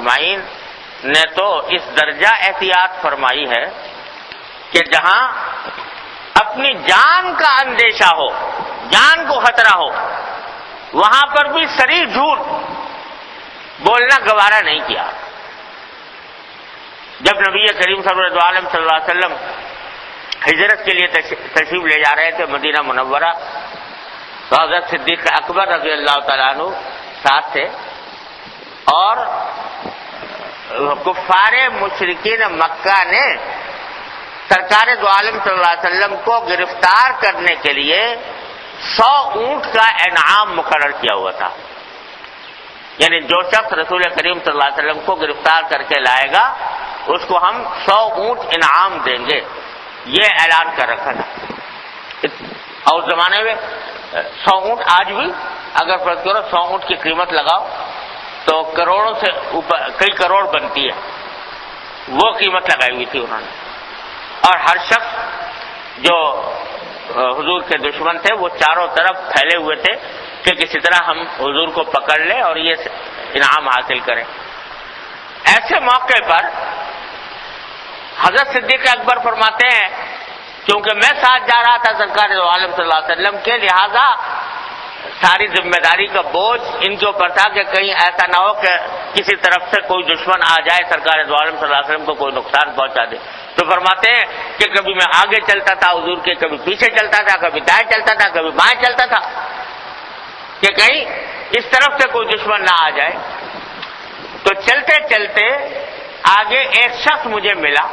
اجمعین نے تو اس درجہ احتیاط فرمائی ہے کہ جہاں اپنی جان کا اندیشہ ہو، جان کو خطرہ ہو، وہاں پر بھی صریح جھوٹ بولنا گوارا نہیں کیا۔ جب نبی کریم صلی اللہ علیہ وسلم ہجرت کے لیے تشریف لے جا رہے تھے مدینہ منورہ، تو حضرت صدیق اکبر رضی اللہ تعالیٰ عنہ ساتھ تھے، اور کفار مشرکین مکہ نے سرکار دو عالم صلی اللہ علیہ وسلم کو گرفتار کرنے کے لیے 100 اونٹ کا انعام مقرر کیا ہوا تھا، یعنی جو شخص رسول کریم صلی اللہ علیہ وسلم کو گرفتار کر کے لائے گا اس کو ہم 100 اونٹ انعام دیں گے، یہ اعلان کر رکھا تھا۔ اور اس زمانے میں 100 اونٹ، آج بھی اگر فرض کرو 100 اونٹ کی قیمت لگاؤ تو کروڑوں سے اوپر، کئی کروڑ بنتی ہے، وہ قیمت لگائی ہوئی تھی انہوں نے۔ اور ہر شخص جو حضور کے دشمن تھے وہ چاروں طرف پھیلے ہوئے تھے کہ کسی طرح ہم حضور کو پکڑ لیں اور یہ انعام حاصل کریں۔ ایسے موقع پر حضرت صدیق اکبر فرماتے ہیں کیونکہ میں ساتھ جا رہا تھا سرکار دو عالم صلی اللہ علیہ وسلم کے، لہذا ساری ذمہ داری کا بوجھ ان کے اوپر تھا کہ کہیں ایسا نہ ہو کہ کسی طرف سے کوئی دشمن آ جائے سرکار دو عالم صلی اللہ علیہ وسلم کو کوئی نقصان پہنچا دے۔ تو فرماتے ہیں کہ کبھی میں آگے چلتا تھا حضور کے، کبھی پیچھے چلتا تھا، کبھی دائیں چلتا تھا، کبھی بائیں چلتا تھا کہ کہیں اس طرف سے کوئی دشمن نہ آ جائے۔ تو چلتے چلتے آگے ایک شخص مجھے ملا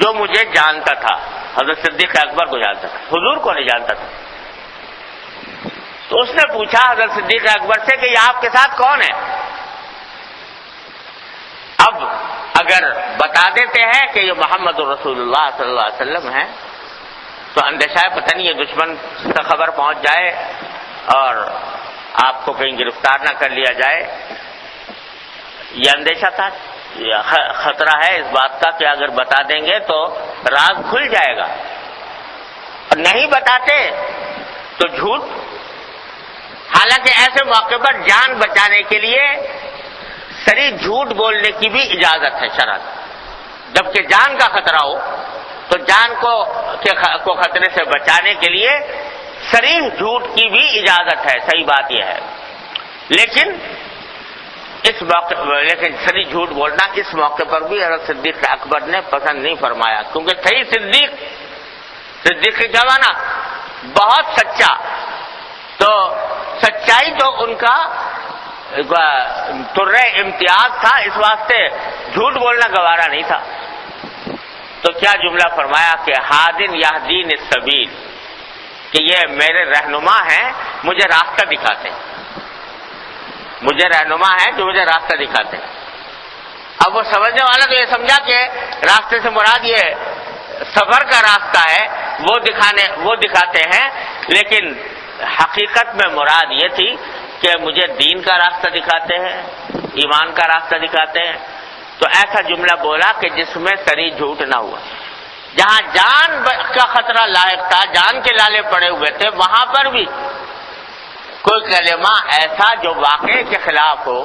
جو مجھے جانتا تھا، حضرت صدیق اکبر کو جانتا تھا، حضور کو نہیں جانتا تھا۔ تو اس نے پوچھا حضرت صدیق اکبر سے کہ یہ آپ کے ساتھ کون ہے؟ اب اگر بتا دیتے ہیں کہ یہ محمد رسول اللہ صلی اللہ علیہ وسلم ہے تو اندیشہ ہے پتہ نہیں یہ دشمن سے خبر پہنچ جائے اور آپ کو کہیں گرفتار نہ کر لیا جائے، یہ اندیشہ تھا، خطرہ ہے اس بات کا کہ اگر بتا دیں گے تو راز کھل جائے گا، اور نہیں بتاتے تو جھوٹ۔ حالانکہ ایسے موقع پر جان بچانے کے لیے صریح جھوٹ بولنے کی بھی اجازت ہے شرعاً، جبکہ جان کا خطرہ ہو تو جان کو خطرے سے بچانے کے لیے صریح جھوٹ کی بھی اجازت ہے، صحیح بات یہ ہے۔ لیکن صریح جھوٹ بولنا اس موقع پر بھی حضرت صدیق اکبر نے پسند نہیں فرمایا، کیونکہ صحیح صدیق کیا مانا؟ بہت سچا، تو سچائی تو ان کا ترے امتیاز تھا، اس واسطے جھوٹ بولنا گوارا نہیں تھا۔ تو کیا جملہ فرمایا کہ ہادن یہدین السبیل، کہ یہ میرے رہنما ہیں، مجھے راستہ دکھاتے ہیں، مجھے رہنما ہیں جو مجھے راستہ دکھاتے ہیں۔ اب وہ سمجھنے والا تو یہ سمجھا کہ راستے سے مراد یہ سفر کا راستہ ہے، وہ دکھاتے ہیں، لیکن حقیقت میں مراد یہ تھی کہ مجھے دین کا راستہ دکھاتے ہیں، ایمان کا راستہ دکھاتے ہیں۔ تو ایسا جملہ بولا کہ جس میں صریح جھوٹ نہ ہوا، جہاں جان کا خطرہ لائق تھا، جان کے لالے پڑے ہوئے تھے، وہاں پر بھی کوئی کلمہ ایسا جو واقعے کے خلاف ہو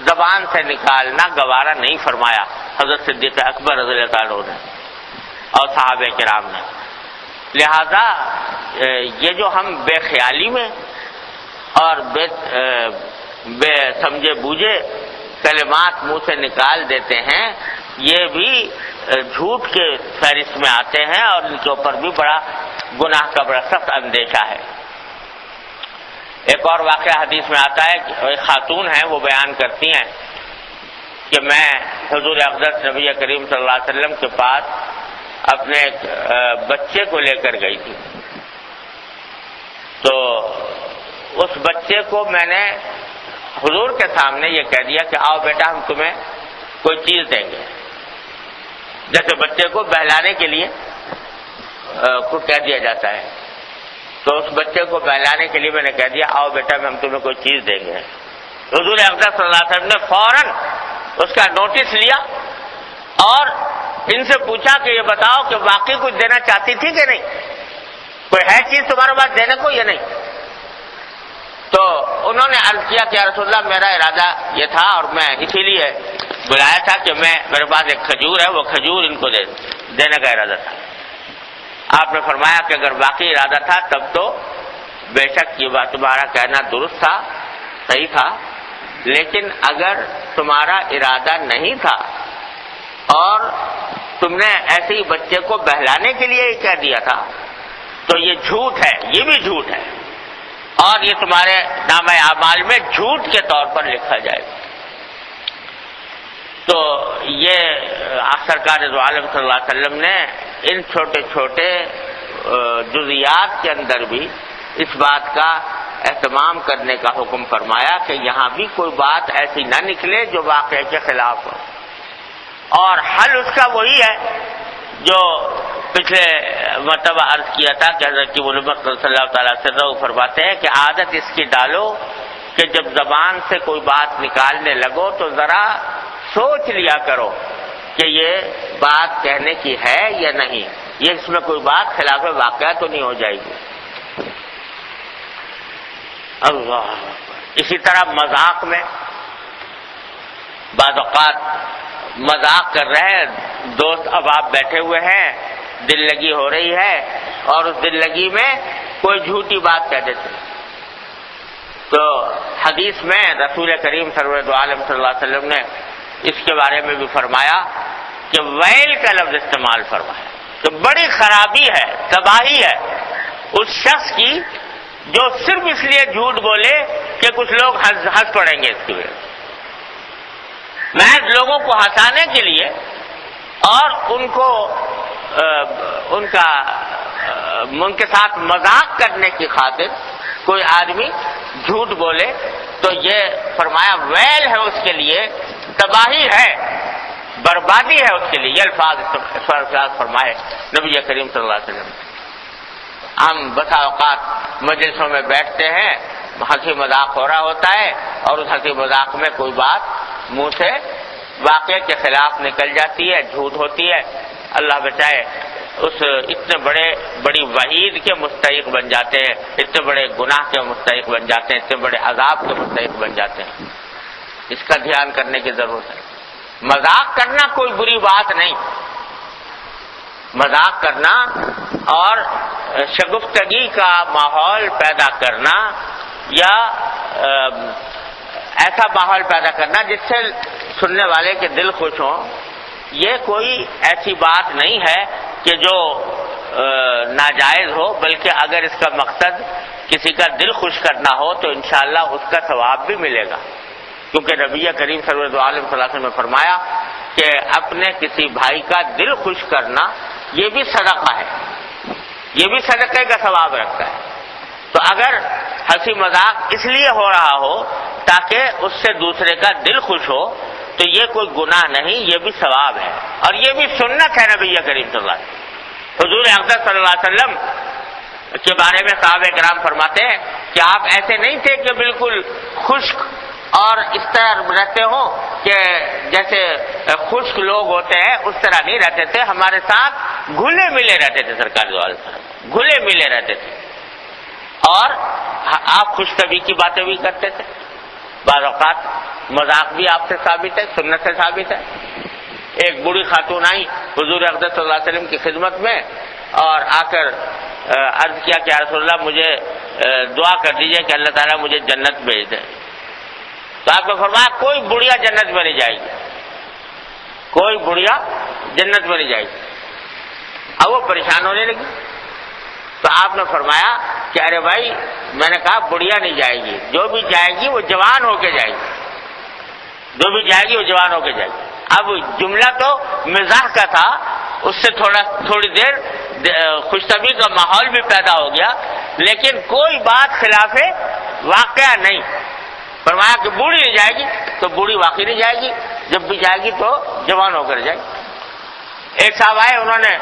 زبان سے نکالنا گوارا نہیں فرمایا حضرت صدیق اکبر رضی اللہ عنہ نے اور صحابہ کرام نے۔ لہذا یہ جو ہم بے خیالی میں اور بے سمجھے بوجھے کلمات منہ سے نکال دیتے ہیں، یہ بھی جھوٹ کے فہرست میں آتے ہیں اور ان کے اوپر بھی بڑا گناہ کا بڑا سخت اندیشہ ہے۔ ایک اور واقعہ حدیث میں آتا ہے کہ ایک خاتون ہیں، وہ بیان کرتی ہیں کہ میں حضور اقدس نبی کریم صلی اللہ علیہ وسلم کے پاس اپنے بچے کو لے کر گئی تھی، تو اس بچے کو میں نے حضور کے سامنے یہ کہہ دیا کہ آؤ بیٹا ہم تمہیں کوئی چیز دیں گے، جیسے بچے کو بہلانے کے لیے کو کہہ دیا جاتا ہے، تو اس بچے کو بہلانے کے لیے میں نے کہہ دیا آؤ بیٹا ہم تمہیں کوئی چیز دیں گے۔ حضور اقدس صلی اللہ علیہ وسلم نے فوراً اس کا نوٹس لیا اور ان سے پوچھا کہ یہ بتاؤ کہ واقعی کچھ دینا چاہتی تھی کہ نہیں، کوئی ہے چیز تمہارے پاس دینے کو یا نہیں؟ تو انہوں نے عرض کیا کہ یا رسول اللہ میرا ارادہ یہ تھا اور میں اسی لیے بلایا تھا کہ میرے پاس ایک کھجور ہے، وہ کھجور ان کو دینے کا ارادہ تھا۔ آپ نے فرمایا کہ اگر واقعی ارادہ تھا تب تو بے شک یہ بات تمہارا کہنا درست تھا، صحیح تھا، لیکن اگر تمہارا ارادہ نہیں تھا اور تم نے ایسے ہی بچے کو بہلانے کے لیے ہی کہہ دیا تھا تو یہ جھوٹ ہے، یہ بھی جھوٹ ہے، اور یہ تمہارے نامہ اعمال میں جھوٹ کے طور پر لکھا جائے گا۔ تو یہ سرکار دو عالم صلی اللہ علیہ وسلم نے ان چھوٹے چھوٹے جزیات کے اندر بھی اس بات کا اہتمام کرنے کا حکم فرمایا کہ یہاں بھی کوئی بات ایسی نہ نکلے جو واقعے کے خلاف ہو، اور حل اس کا وہی ہے جو پچھلے مرتبہ عرض کیا تھا کہ حضرت کی علمت صلی اللہ تعالیٰ عنہ فرماتے ہیں کہ عادت اس کی ڈالو کہ جب زبان سے کوئی بات نکالنے لگو تو ذرا سوچ لیا کرو کہ یہ بات کہنے کی ہے یا نہیں، یہ اس میں کوئی بات خلاف واقعہ تو نہیں ہو جائے گی۔ اللہ، اسی طرح مذاق میں بعض اوقات مذاق کر رہے ہیں دوست، اب آپ بیٹھے ہوئے ہیں، دل لگی ہو رہی ہے اور اس دل لگی میں کوئی جھوٹی بات کہہ دیتے، تو حدیث میں رسول کریم سرور دو عالم صلی اللہ علیہ وسلم نے اس کے بارے میں بھی فرمایا کہ ویل کا لفظ استعمال فرمایا کہ بڑی خرابی ہے، تباہی ہے اس شخص کی جو صرف اس لیے جھوٹ بولے کہ کچھ لوگ ہنس پڑیں گے اس کی وجہ سے، محض لوگوں کو ہنسانے کے لیے اور ان کے ساتھ مذاق کرنے کی خاطر کوئی آدمی جھوٹ بولے تو یہ فرمایا ویل ہے اس کے لیے، تباہی ہے، بربادی ہے اس کے لیے، یہ الفاظ فرمائے نبی کریم صلی اللہ علیہ وسلم۔ ہم بسا اوقات مجلسوں میں بیٹھتے ہیں، ہنسی مذاق ہو رہا ہوتا ہے اور اس ہنسی مذاق میں کوئی بات منہ سے واقعے کے خلاف نکل جاتی ہے، جھوٹ ہوتی ہے، اللہ بچائے، اتنے بڑی وعید کے مستحق بن جاتے ہیں، اتنے بڑے گناہ کے مستحق بن جاتے ہیں، اتنے بڑے عذاب کے مستحق بن جاتے ہیں۔ اس کا دھیان کرنے کی ضرورت ہے۔ مذاق کرنا کوئی بری بات نہیں، مذاق کرنا اور شگفتگی کا ماحول پیدا کرنا یا ایسا ماحول پیدا کرنا جس سے سننے والے کے دل خوش ہوں، یہ کوئی ایسی بات نہیں ہے کہ جو ناجائز ہو، بلکہ اگر اس کا مقصد کسی کا دل خوش کرنا ہو تو انشاءاللہ اس کا ثواب بھی ملے گا، کیونکہ نبی کریم صلی اللہ علیہ وسلم نے فرمایا کہ اپنے کسی بھائی کا دل خوش کرنا یہ بھی صدقہ ہے، یہ بھی صدقے کا ثواب رکھتا ہے۔ تو اگر ہنسی مذاق اس لیے ہو رہا ہو تاکہ اس سے دوسرے کا دل خوش ہو تو یہ کوئی گناہ نہیں، یہ بھی ثواب ہے، اور یہ بھی سنت ہے نبی کریم صلی اللہ علیہ وسلم۔ حضور اقدس صلی اللہ علیہ وسلم کے بارے میں صحابہ کرام فرماتے ہیں کہ آپ ایسے نہیں تھے کہ بالکل خشک اور اس طرح رہتے ہوں کہ جیسے خشک لوگ ہوتے ہیں اس طرح نہیں رہتے تھے، ہمارے ساتھ گھلے ملے رہتے تھے، سرکار صلی اللہ علیہ وسلم گھلے ملے رہتے تھے، اور آپ خوش طبعی کی باتیں بھی کرتے تھے، بعض اوقات مذاق بھی آپ سے ثابت ہے، سنت سے ثابت ہے۔ ایک بوڑھی خاتون آئی حضور اقدس صلی اللہ علیہ وسلم کی خدمت میں اور آ کر عرض کیا کہ یا رسول اللہ مجھے دعا کر دیجئے کہ اللہ تعالیٰ مجھے جنت بھیج دے۔ تو آپ نے فرمایا کوئی بڑھیا جنت میں نہیں جائے گی، کوئی بڑھیا جنت میں نہیں جائے گی۔ اب وہ پریشان ہونے لگی تو آپ نے فرمایا کہ ارے بھائی، میں نے کہا بڑھیا نہیں جائے گی، جو بھی جائے گی وہ جوان ہو کے جائے گی، جو بھی جائے گی وہ جوان ہو کے جائے گی۔ اب جملہ تو مزاح کا تھا، اس سے تھوڑی دیر خوش طبعی کا ماحول بھی پیدا ہو گیا، لیکن کوئی بات خلاف واقعہ نہیں۔ فرمایا کہ بوڑھی نہیں جائے گی تو بوڑھی واقعی نہیں جائے گی، جب بھی جائے گی تو جوان ہو کر جائے گی۔ ایک صاحب آئے، انہوں نے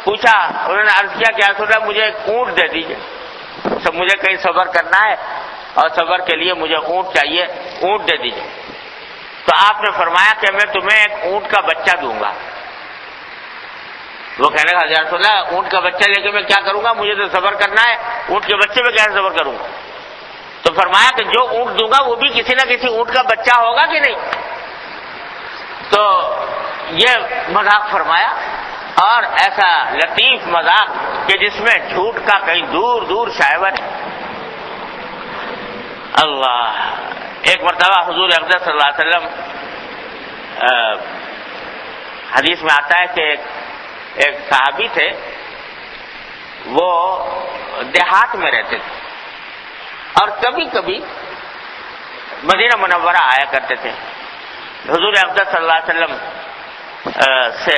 پوچھا، انہوں نے عرض کیا کہ یا رسول اللہ مجھے ایک اونٹ دے دیجیے، مجھے کہیں سفر کرنا ہے اور سفر کے لیے مجھے اونٹ چاہیے، اونٹ دے دیجیے۔ تو آپ نے فرمایا کہ میں تمہیں ایک اونٹ کا بچہ دوں گا۔ وہ کہنے لگا یا رسول اللہ اونٹ کا بچہ لے کے میں کیا کروں گا، مجھے تو سفر کرنا ہے، اونٹ کے بچے میں کیسے سفر کروں گا؟ تو فرمایا کہ جو اونٹ دوں گا وہ بھی کسی نہ کسی اونٹ کا بچہ ہوگا کہ نہیں. تو یہ مذاق فرمایا، اور ایسا لطیف مذاق کہ جس میں جھوٹ کا کہیں دور دور شائبہ نہیں. اللہ. ایک مرتبہ حضور اقدس صلی اللہ علیہ وسلم، حدیث میں آتا ہے کہ ایک صحابی تھے، وہ دیہات میں رہتے تھے اور کبھی کبھی مدینہ منورہ آیا کرتے تھے. حضور اقدس صلی اللہ علیہ وسلم سے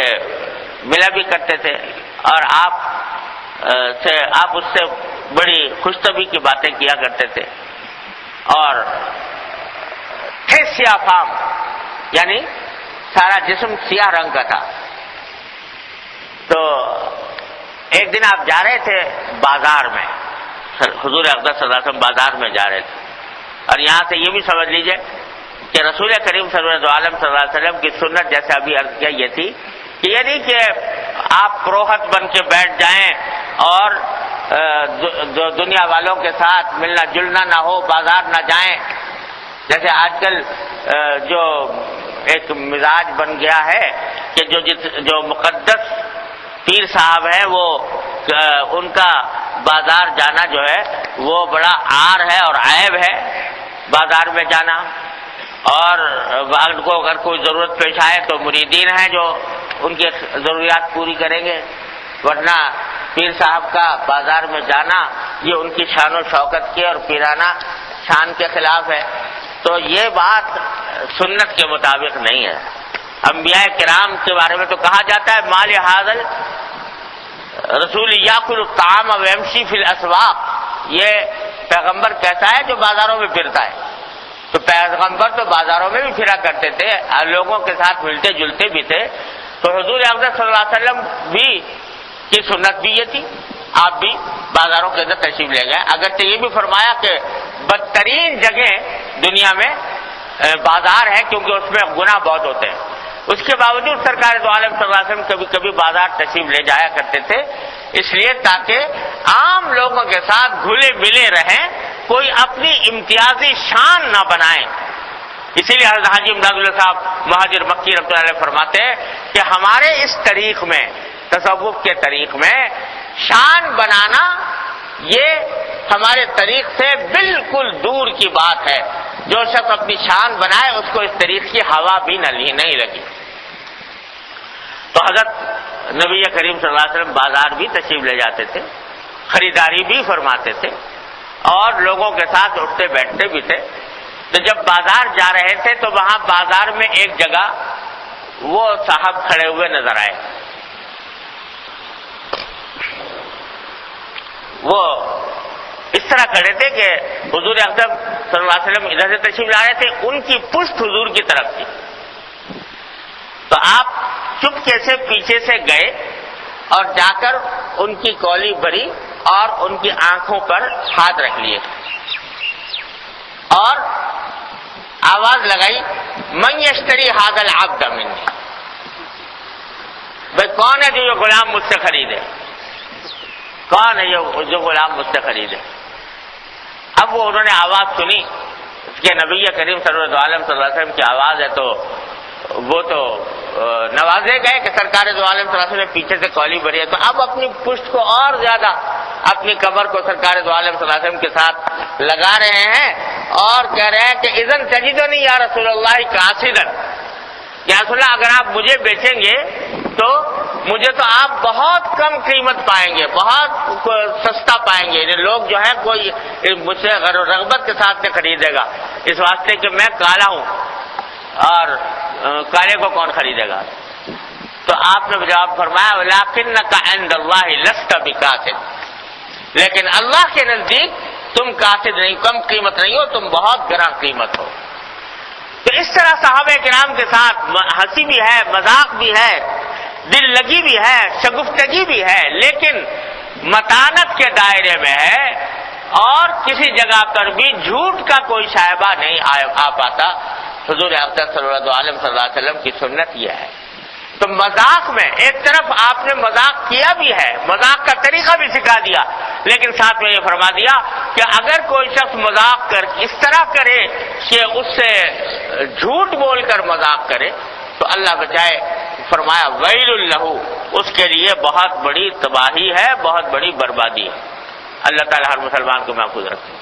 ملا بھی کرتے تھے، اور آپ اس سے بڑی خوش طبعی کی باتیں کیا کرتے تھے. اور تھے سیاہ فام، یعنی سارا جسم سیاہ رنگ کا تھا. تو ایک دن آپ جا رہے تھے بازار میں، حضور اقدس صلی اللہ علیہ وسلم بازار میں جا رہے تھے، اور یہاں سے یہ بھی سمجھ لیجئے کہ رسول کریم سرور دو عالم صلی اللہ علیہ وسلم کی سنت جیسے ابھی عرض کیا یہ تھی کہ یہ نہیں کہ آپ پروہت بن کے بیٹھ جائیں اور دنیا والوں کے ساتھ ملنا جلنا نہ ہو، بازار نہ جائیں. جیسے آج کل جو ایک مزاج بن گیا ہے کہ جو مقدس پیر صاحب ہے وہ ان کا بازار جانا جو ہے وہ بڑا عار ہے اور عیب ہے بازار میں جانا. اور ان کو اگر کوئی ضرورت پیش آئے تو مریدین ہیں جو ان کی ضروریات پوری کریں گے، ورنہ پیر صاحب کا بازار میں جانا یہ ان کی شان و شوکت کے اور پیرانہ شان کے خلاف ہے. تو یہ بات سنت کے مطابق نہیں ہے. انبیاء کرام کے بارے میں تو کہا جاتا ہے مال حاضل رسول یاکل الطعام ویمشی فی الاسواق، یہ پیغمبر کیسا ہے جو بازاروں میں پھرتا ہے. تو پیغمبر تو بازاروں میں بھی پھرا کرتے تھے، لوگوں کے ساتھ ملتے جلتے بھی تھے. تو حضور اقدس صلی اللہ علیہ وسلم بھی کی سنت بھی یہ تھی، آپ بھی بازاروں کے اندر تشریف لے گئے. اگرچہ یہ بھی فرمایا کہ بدترین جگہ دنیا میں بازار ہے کیونکہ اس میں گناہ بہت ہوتے ہیں. اس کے باوجود سرکار دو عالم صلی اللہ علیہ وسلم کبھی کبھی بازار تشریف لے جایا کرتے تھے، اس لیے تاکہ عام لوگوں کے ساتھ گھلے ملے رہیں، کوئی اپنی امتیازی شان نہ بنائیں. اسی لیے حضرت حاجی امداد اللہ صاحب مہاجر مکی رحمۃ اللہ علیہ فرماتے ہیں کہ ہمارے اس طریق میں، تصوف کے طریق میں، شان بنانا یہ ہمارے طریق سے بالکل دور کی بات ہے. جو شخص اپنی شان بنائے اس کو اس طریق کی ہوا بھی نہیں لگی. تو حضرت نبی کریم صلی اللہ علیہ وسلم بازار بھی تشریف لے جاتے تھے، خریداری بھی فرماتے تھے، اور لوگوں کے ساتھ اٹھتے بیٹھتے بھی تھے. تو جب بازار جا رہے تھے تو وہاں بازار میں ایک جگہ وہ صاحب کھڑے ہوئے نظر آئے. وہ اس طرح کھڑے تھے کہ حضور اکرم صلی اللہ علیہ وسلم ادھر سے تشریف لا رہے تھے، ان کی پشت حضور کی طرف تھی. تو آپ چپکے سے پیچھے سے گئے اور جا کر ان کی کولی بھری اور ان کی آنکھوں پر ہاتھ رکھ لیے اور آواز لگائی من یشتری ھذا العبد منی، بھائی کون ہے جو یہ غلام مجھ سے خریدے، کون ہے جو غلام مجھ سے خریدے. اب وہ انہوں نے آواز سنی کہ نبی کریم صلی اللہ علیہ وسلم کی آواز ہے، تو وہ تو نوازے گئے کہ سرکار دو عالم صلی اللہ علیہ وسلم پیچھے سے کولی بھری ہے. تو اب اپنی پشت کو اور زیادہ، اپنی کمر کو سرکار دو عالم صلی اللہ علیہ وسلم کے ساتھ لگا رہے ہیں اور کہہ رہے ہیں کہ اذن تجدنی یا رسول اللہ قاصدا، یا رسول اللہ اگر آپ مجھے بیچیں گے تو مجھے تو آپ بہت کم قیمت پائیں گے، بہت سستا پائیں گے. لوگ جو ہیں کوئی مجھ سے رغبت کے ساتھ سے خریدے گا، اس واسطے کہ میں کالا ہوں اور کالے کو کون خریدے گا. تو آپ نے جواب فرمایا ولکنک عند اللہ لست بکاسد، لیکن اللہ کے نزدیک تم کاسد نہیں، کم قیمت نہیں ہو، تم بہت گراں قیمت ہو. تو اس طرح صحابہ کرام کے ساتھ ہنسی بھی ہے، مذاق بھی ہے، دل لگی بھی ہے، شگفتگی بھی ہے، لیکن متانت کے دائرے میں ہے اور کسی جگہ پر بھی جھوٹ کا کوئی شائبہ نہیں آ پاتا. حضور اقدس صلی اللہ علیہ وسلم کی سنت یہ ہے. تو مذاق میں ایک طرف آپ نے مذاق کیا بھی ہے، مذاق کا طریقہ بھی سکھا دیا، لیکن ساتھ میں یہ فرما دیا کہ اگر کوئی شخص مذاق کر اس طرح کرے کہ اس سے جھوٹ بول کر مذاق کرے تو اللہ بچائے، فرمایا ویل لہ، اس کے لیے بہت بڑی تباہی ہے، بہت بڑی بربادی ہے۔ اللہ تعالیٰ ہر مسلمان کو محفوظ رکھے۔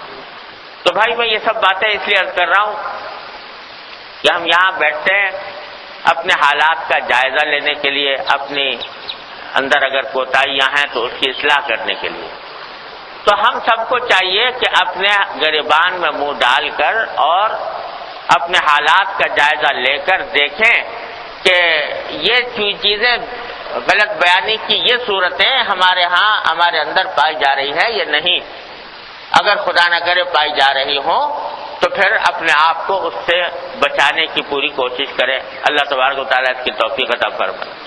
تو بھائی میں یہ سب باتیں اس لیے عرض کر رہا ہوں کہ ہم یہاں بیٹھتے ہیں اپنے حالات کا جائزہ لینے کے لیے، اپنی اندر اگر کوتاہیاں ہیں تو اس کی اصلاح کرنے کے لیے۔ تو ہم سب کو چاہیے کہ اپنے گریبان میں منہ ڈال کر اور اپنے حالات کا جائزہ لے کر دیکھیں کہ یہ چیزیں غلط بیانی کی یہ صورتیں ہمارے ہاں ہمارے اندر پائی جا رہی ہے یا نہیں۔ اگر خدا نہ کرے پائی جا رہی ہوں تو پھر اپنے آپ کو اس سے بچانے کی پوری کوشش کریں۔ اللہ تبارک و تعالیٰ اس کی توفیق عطا فرمائے۔